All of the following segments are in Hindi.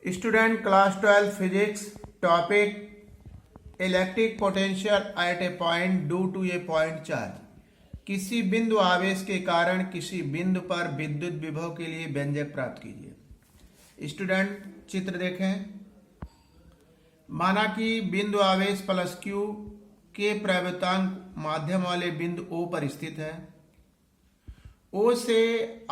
Student class 12 physics topic electric potential at a point due to a point charge. किसी बिंदु आवेश के कारण किसी बिंदु पर विद्युत विभव के लिए व्यंजक प्राप्त कीजिए। स्टूडेंट चित्र देखें। माना कि बिंदु आवेश प्लस क्यू के प्रवृत्तांक माध्यम वाले बिंदु O पर स्थित है। O से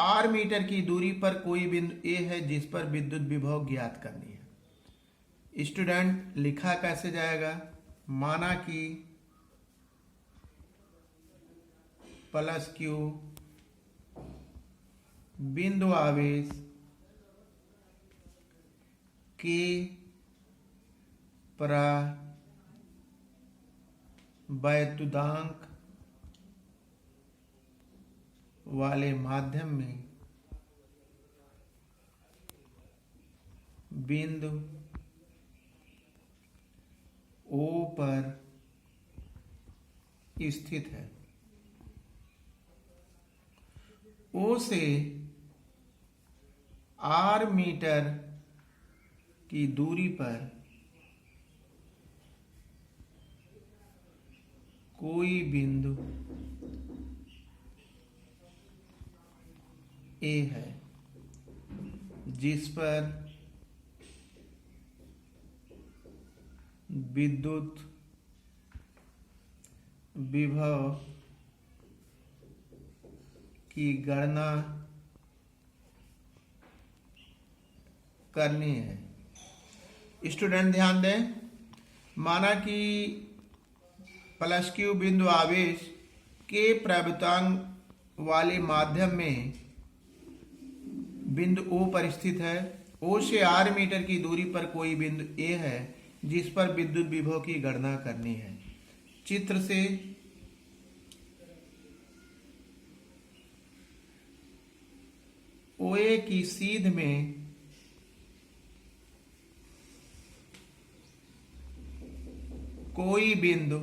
R मीटर की दूरी पर कोई बिंदु A है जिस पर विद्युत विभव ज्ञात करनी है। स्टूडेंट लिखा कैसे जाएगा? माना कि प्लस क्यू बिंदु आवेश के प्रवैद्युतांक वाले माध्यम में बिंदु O पर स्थित है। O से R मीटर की दूरी पर कोई बिंदु A है जिस पर विद्युत विभव की गणना करनी है। स्टूडेंट ध्यान दें। माना कि प्लस क्यू बिंदु आवेश के प्रवृत्तांक वाले माध्यम में बिंदु O पर स्थित है। O से R मीटर की दूरी पर कोई बिंदु A है जिस पर विद्युत विभव की गणना करनी है। चित्र से OA की सीध में कोई बिंदु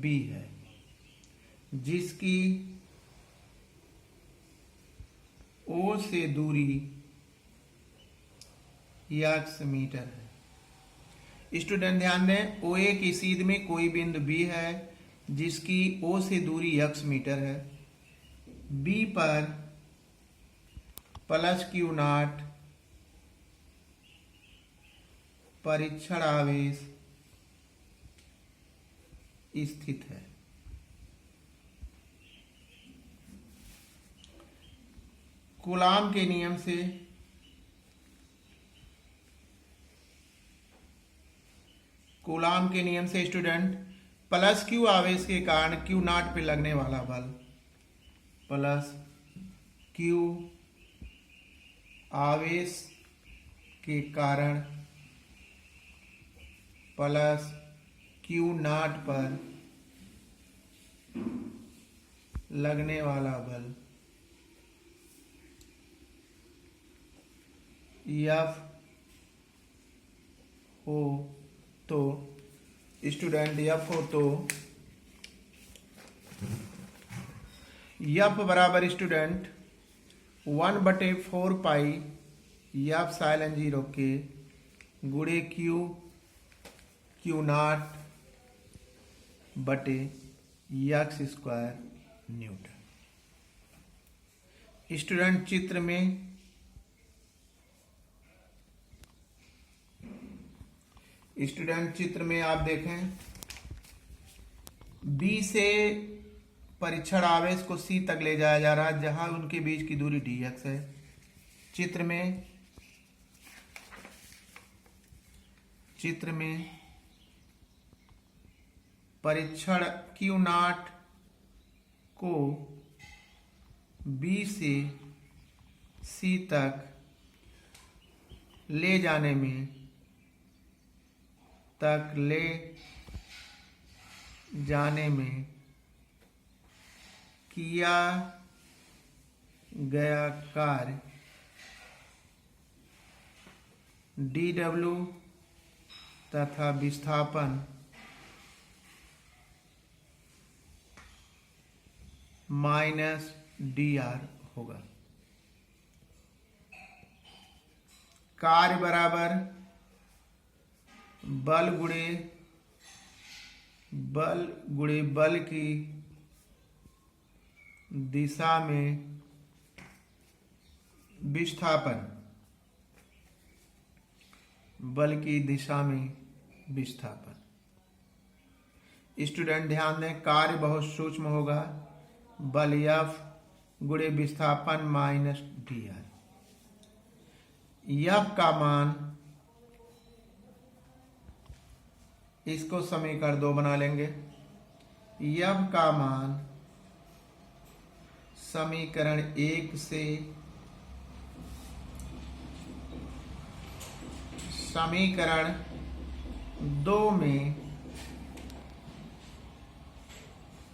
B है जिसकी O से दूरी x मीटर है। स्टूडेंट ध्यान दें। OA की सीध में कोई बिंदु B है जिसकी O से दूरी x मीटर है। B पर प्लस क्यू नॉट परीक्षण आवेश स्थित है। कूलाम के नियम से स्टूडेंट प्लस क्यू आवेश के कारण क्यू नॉट पे लगने वाला बल प्लस क्यू आवेश के कारण प्लस क्यू नॉट पर लगने वाला बल F हो तो स्टूडेंट F हो तो F बराबर स्टूडेंट 1/4 पाई F साइलन 0 के गुणे क्यू नॉट बटे x स्क्वायर न्यूटन। स्टूडेंट चित्र में आप देखें। B से परीक्षण आवेश को C तक ले जाया जा रहा है जहां उनके बीच की दूरी dx है। चित्र में परीक्षण Q नॉट को B से C तक ले जाने में किया गया कार्य dw तथा विस्थापन -dr होगा। कार्य बराबर बल गुणे बल की दिशा में विस्थापन, बल की दिशा में विस्थापन। स्टूडेंट ध्यान दें, कार्य बहुत सूक्ष्म होगा, बल F गुणे विस्थापन माइनस dr। F का मान, इसको समीकरण 2 बना लेंगे। F का मान समीकरण 1 से समीकरण 2 में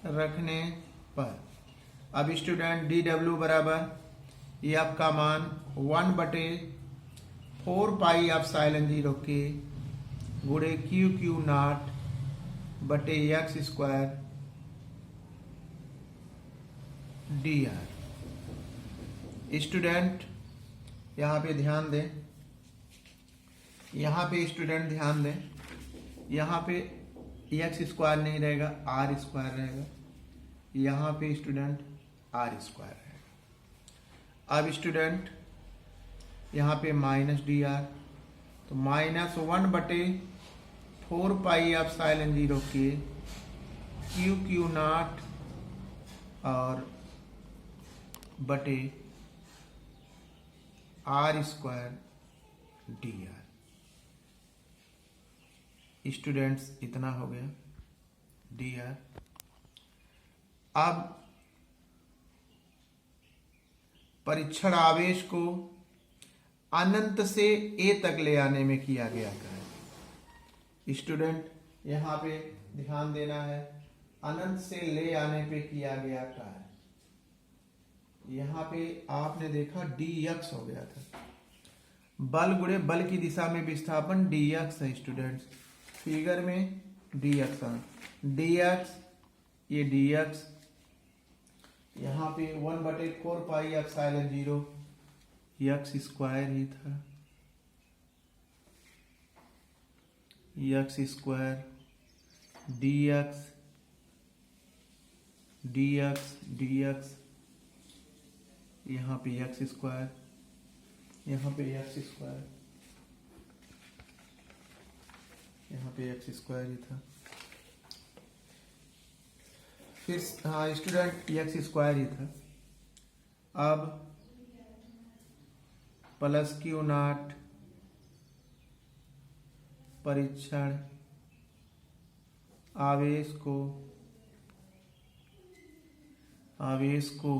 रखने पर, अब स्टूडेंट dw बराबर F का मान 1/4 पाई एप्सिलॉन 0 के गुणे QQ नॉट बटे x स्क्वायर dr। स्टूडेंट यहाँ पे ध्यान दें, यहाँ पे स्टूडेंट ध्यान दें, यहाँ पे x स्क्वायर नहीं रहेगा, r स्क्वायर रहेगा, यहाँ पे स्टूडेंट r स्क्वायर रहेगा। अब स्टूडेंट यहाँ पे माइनस dr, तो माइनस 1/4 पाई एप्सिलॉन 0 के QQ नॉट और बटे r स्क्वायर dr। स्टूडेंट्स इतना हो गया dr। अब परीक्षण आवेश को अनंत से a तक ले आने में किया गया कार्य। स्टूडेंट यहाँ पे ध्यान देना है, अनंत से ले आने पे किया गया कार्य। यहाँ पे आपने देखा dx हो गया था, बल गुणे बल की दिशा में विस्थापन dx है। स्टूडेंट्स फिगर में dx ये dx, यहाँ पे 1/4 पाई एप्सिलॉन 0 x स्क्वायर ही था, x स्क्वायर dx यहाँ पे x स्क्वायर, यहाँ पे x स्क्वायर, यहाँ पे x स्क्वायर ही था। फिर हाँ स्टूडेंट x स्क्वायर ही था। अब प्लस Q नॉट परीक्षण आवेश को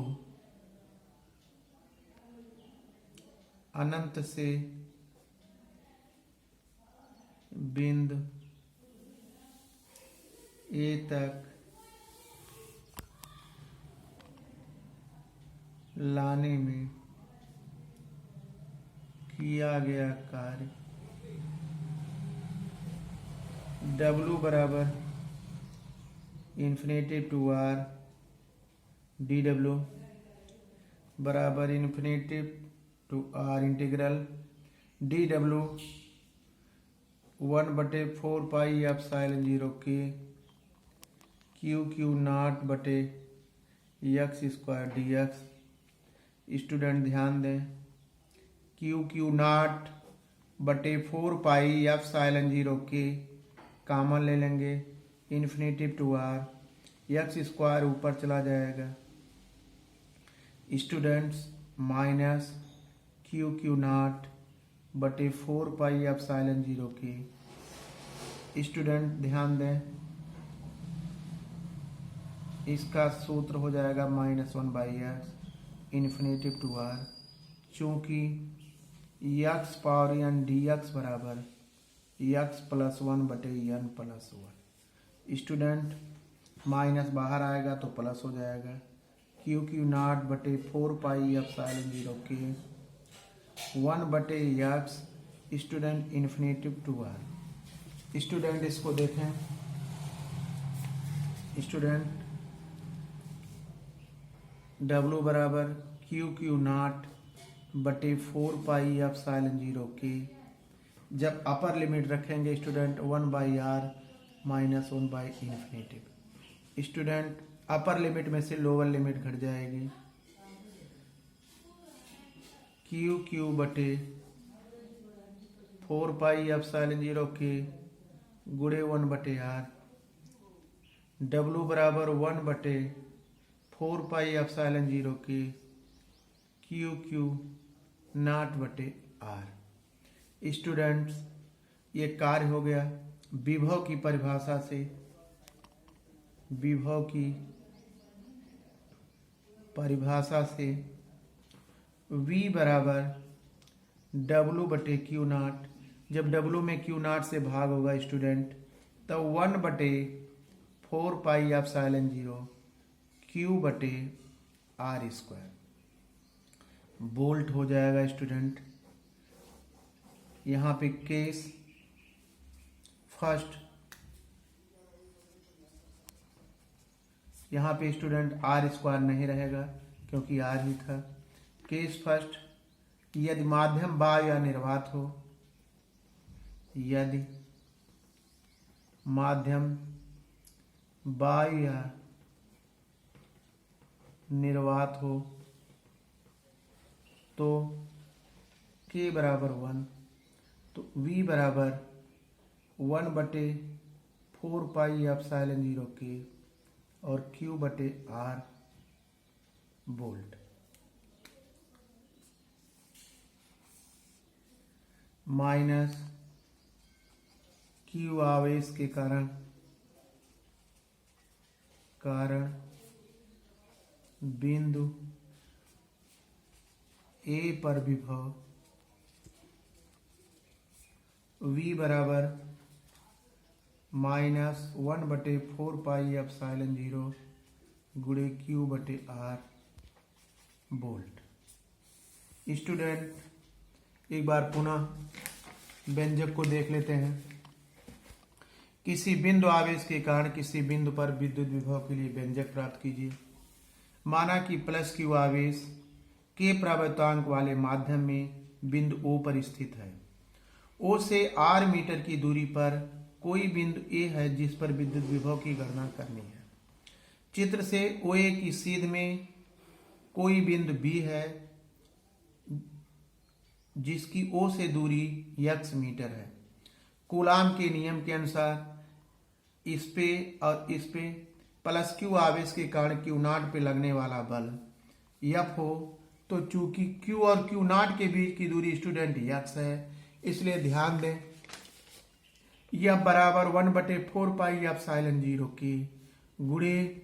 अनंत से बिंदु A तक लाने में किया गया कार्य W बराबर इन्फिनेटिव टू R dW बराबर infinitive to R integral dW 1/4 pi epsilon 0 के QQ नॉट बटे x स्क्वायर dx। स्टूडेंट ध्यान दें, QQ नॉट बटे 4 पाई एप्सिलॉन 0 के कॉमन ले लेंगे, infinitive to R, x square ऊपर चला जाएगा। स्टूडेंट्स माइनस QQ नॉट बटे 4 पाई एप्सिलॉन 0 के। स्टूडेंट ध्यान दें, इसका सूत्र हो जाएगा -1/x इन्फिनेटिव टू R, चूंकि x पावर n dx बराबर x + 1 बटे n + 1। स्टूडेंट माइनस बाहर आएगा तो प्लस हो जाएगा, QQ नॉट बटे 4 पाई एप्सिलॉन 0 के 1/x student infinitive to R। Student इसको देखें, स्टूडेंट W बराबर QQ नॉट बटे 4πε0 के। जब अपर लिमिट रखेंगे student 1/r minus 1/∞। Student upper limit में से लोअर लिमिट घट जाएगी, क्यू बटे 4πε0 के गुणे 1/r, डब्लू बराबर 1/4πε0 के क्यू नॉट बटे आर। स्टूडेंट्स ये कार्य हो गया। विभव की परिभाषा से, विभव की परिभाषा से V बराबर W बटे क्यू नॉट। जब W में क्यू नॉट से भाग होगा स्टूडेंट तो 1/4πε0 क्यू बटे आर स्क्वायर बोल्ट हो जाएगा स्टूडेंट। यहाँ पे केस फर्स्ट, यहाँ पे स्टूडेंट आर स्क्वायर नहीं रहेगा क्योंकि आर ही था। केस फर्स्ट, यदि माध्यम बाह्य या निर्वात हो, यदि माध्यम बाह्य या निर्वात हो तो k बराबर 1, तो v बराबर 1/4πε0 के और q बटे r वोल्ट। माइनस q आवेश के कारण बिंदु A पर विभव V बराबर -1/4πε0 गुणे Q बटे R वोल्ट। स्टूडेंट एक बार पुनः व्यंजक को देख लेते हैं। किसी बिंदु आवेश के कारण किसी बिंदु पर विद्युत विभव के लिए व्यंजक प्राप्त कीजिए। माना कि प्लस Q आवेश के प्रवर्तकांक वाले माध्यम में बिंदु O पर स्थित है। O से R मीटर की दूरी पर कोई बिंदु A है जिस पर विद्युत विभव की गणना करनी है। चित्र से OA की सीध में कोई बिंदु B है जिसकी O से दूरी x मीटर है। कूलाम के नियम के अनुसार इस पे और इस पे प्लस Q आवेश के कारण Q नॉट पे लगने वाला बल F हो, तो चूंकि Q और Q नॉट के बीच की दूरी स्टूडेंट x है, इसलिए ध्यान दें F बराबर 1/4πε0 के गुणे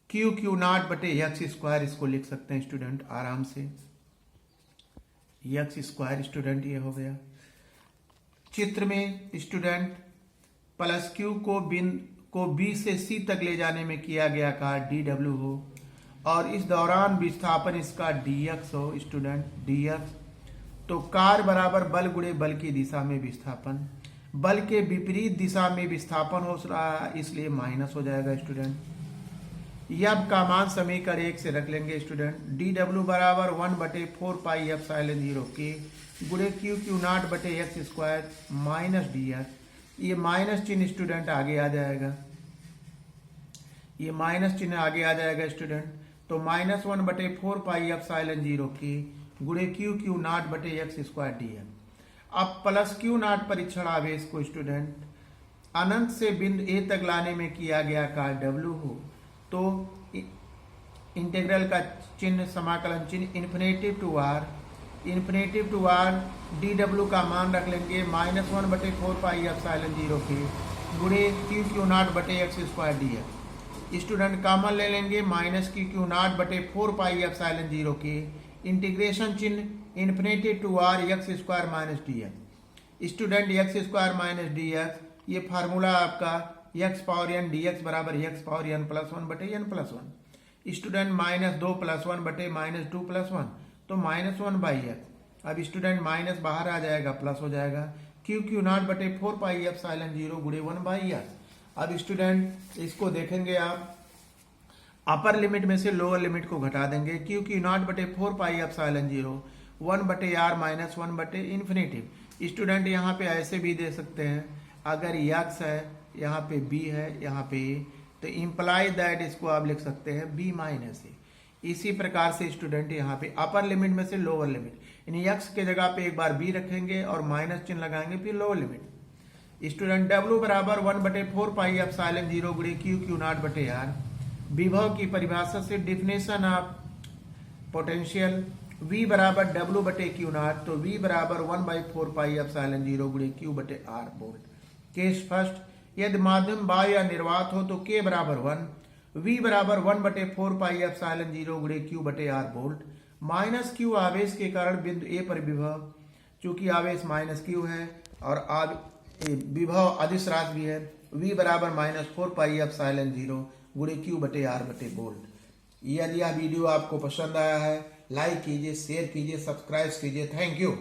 Q नॉट बटे x स्क्वायर, इसको लिख सकते हैं स्टूडेंट आराम से। x स्क्वायर स्टूडेंट ये हो गया। चित्र में स्टूडेंट प्लस Q को B से C तक ले जाने में किया गया कार्य dW हो और इस दौरान विस्थापन इसका dx हो स्टूडेंट dx, तो कार्य बराबर बल गुणे बल की दिशा में विस्थापन। बल के विपरीत दिशा में विस्थापन हो रहा है इसलिए माइनस हो जाएगा स्टूडेंट। F का मान समीकरण 1 से रख लेंगे स्टूडेंट। dW बराबर 1/4πε0 के गुणे Q नॉट बटे x स्क्वायर माइनस dx। ये माइनस चिन्ह स्टूडेंट आगे आ जाएगा, ये माइनस चिन्ह आगे आ जाएगा स्टूडेंट। तो -1/4πε0 के गुणे Q नॉट बटे x स्क्वायर dx। अब प्लस Q नॉट परीक्षण आवेश को स्टूडेंट अनंत से बिंदु A तक लाने में किया गया कार्य W हो, तो इंटीग्रल का चिन्ह समाकलन चिन्ह इन्फिनेटिव टू r dW का मान रख लेंगे -1/4πε0 के गुणे Q नॉट बटे x square dx। Student common ले लेंगे -Q नॉट बटे 4πε0 के इंटीग्रेशन चिन्ह infinitive to r x square minus dx। Student x square minus dx ये फार्मूला आपका x पावर n dx बराबर x पावर n प्लस 1 बटे n प्लस 1। स्टूडेंट -2 + 1 बटे -2 + 1 तो -1/x। अब स्टूडेंट माइनस बाहर आ जाएगा प्लस हो जाएगा Q नॉट बटे 4πε0 गुणे 1/x। अब स्टूडेंट इसको देखेंगे आप, अपर लिमिट में से लोअर लिमिट को घटा देंगे। Q नॉट बटे 4πε0 1/r माइनस 1/इन्फिनेटिव। स्टूडेंट यहाँ पे ऐसे भी दे सकते हैं, अगर x है, यहाँ पे b है, यहाँ पे a, तो इम्प्लाई दैट इसको आप लिख सकते हैं b माइनस a। इसी प्रकार से स्टूडेंट यहाँ पे अपर लिमिट में से लोअर लिमिट, यानी x के जगह पे एक बार b रखेंगे और माइनस चिन्ह लगाएंगे, फिर लोअर लिमिट। स्टूडेंट w बराबर 1/4 पाई एप्सिलॉन 0 गुणे q नॉट बटे r। विभव की परिभाषा से डिफिनेशन ऑफ पोटेंशियल v बराबर w बटे क्यू नॉट, तो v बराबर 1/4 पाई एप्सिलॉन 0 गुणे q बटे r वोल्ट। केस फर्स्ट, यदि माध्यम बाह्य या निर्वात हो तो k बराबर 1, v बराबर 1/4 पाई एप्सिलॉन 0 गुणे q बटे r वोल्ट। माइनस q आवेश के कारण बिंदु A पर विभव, चूंकि आवेश माइनस q है और विभव अदिश राशि भी है, v बराबर -4 पाई एप्सिलॉन 0 गुणे q बटे r बटे वोल्ट। यदि यह वीडियो आपको पसंद आया है, लाइक कीजिए, शेयर कीजिए, सब्सक्राइब कीजिए। Thank you.